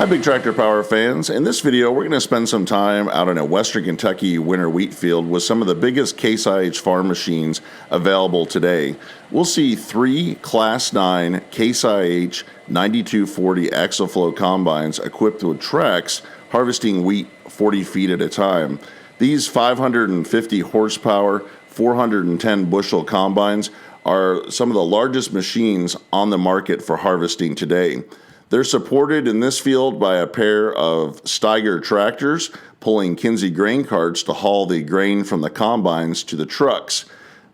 Hi Big Tractor Power fans. In this video we're going to spend some time out in a western Kentucky winter wheat field with some of the biggest Case IH farm machines available today. We'll see 3 Class 9 Case IH 9240 Axial-Flow combines equipped with tracks harvesting wheat 40 feet at a time. These 550 horsepower, 410 bushel combines are some of the largest machines on the market for harvesting today. They're supported in this field by a pair of Steiger tractors pulling Kinsey grain carts to haul the grain from the combines to the trucks.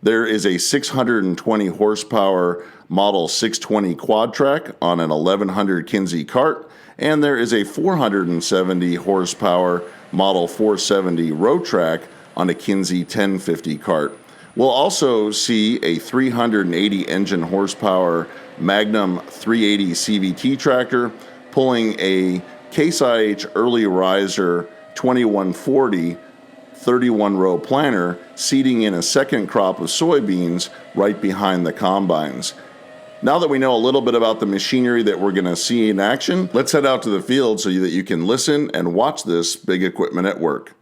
There is a 620 horsepower Model 620 Quatrac on an 1100 Kinsey cart, and there is a 470 horsepower Model 470 Rowtrac on a Kinsey 1050 cart. We'll also see a 380 engine horsepower Magnum 380 CVT tractor pulling a Case IH Early Riser 2140 31 row planter, seeding in a second crop of soybeans right behind the combines. Now that we know a little bit about the machinery that we're going to see in action, let's head out to the field so that you can listen and watch this big equipment at work.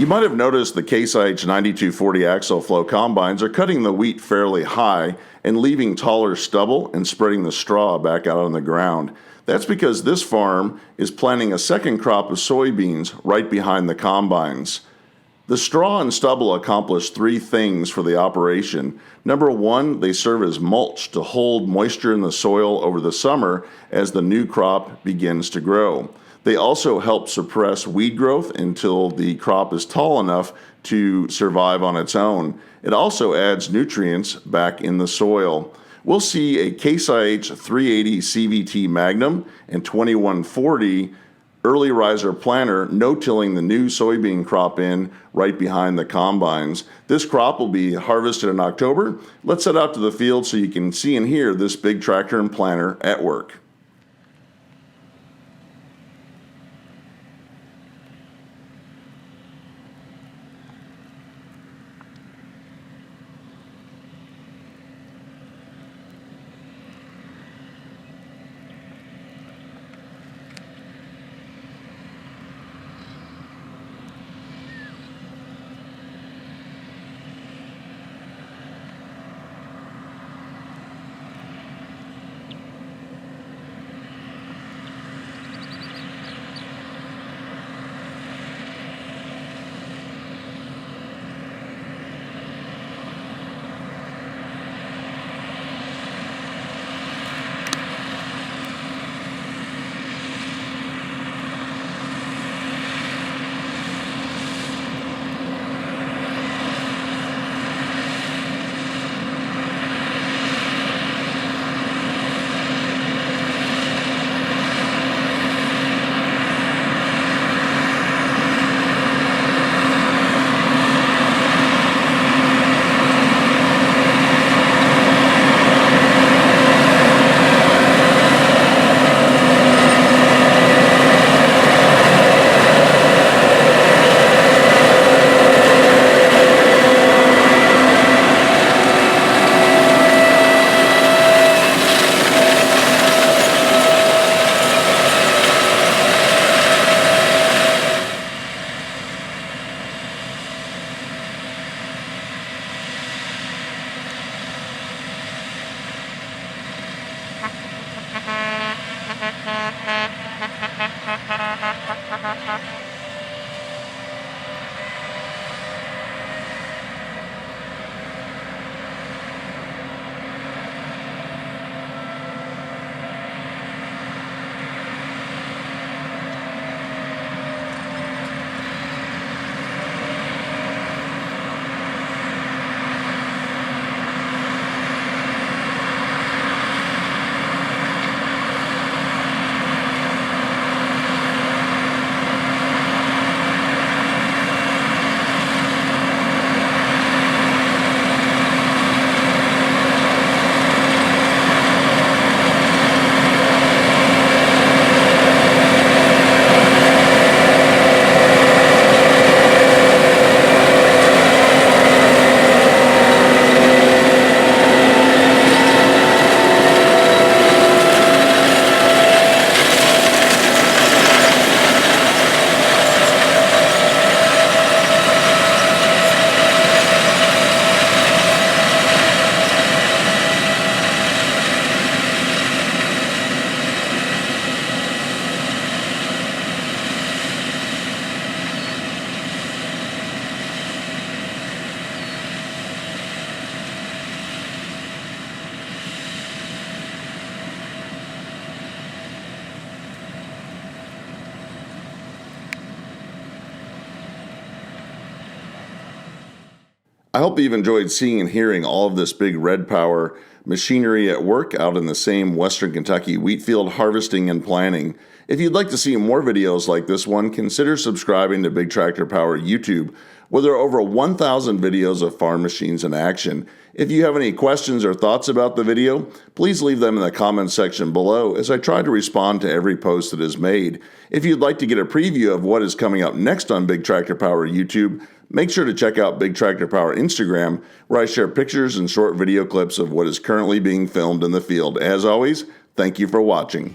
You might have noticed the Case IH 9240 Axial-Flow combines are cutting the wheat fairly high and leaving taller stubble and spreading the straw back out on the ground. That's because this farm is planting a second crop of soybeans right behind the combines. The straw and stubble accomplish three things for the operation. Number one, they serve as mulch to hold moisture in the soil over the summer as the new crop begins to grow. They also help suppress weed growth until the crop is tall enough to survive on its own. It also adds nutrients back in the soil. We'll see a Case IH 380 CVT Magnum and 2140 early riser planter no-tilling the new soybean crop in right behind the combines. This crop will be harvested in October. Let's head out to the field so you can see and hear this big tractor and planter at work. I hope you've enjoyed seeing and hearing all of this big red power machinery at work out in the same Western Kentucky wheat field harvesting and planting. If you'd like to see more videos like this one, consider subscribing to Big Tractor Power YouTube, where there are over 1,000 videos of farm machines in action. If you have any questions or thoughts about the video, please leave them in the comments section below as I try to respond to every post that is made. If you'd like to get a preview of what is coming up next on Big Tractor Power YouTube, make sure to check out Big Tractor Power Instagram, where I share pictures and short video clips of what is currently being filmed in the field. As always, thank you for watching.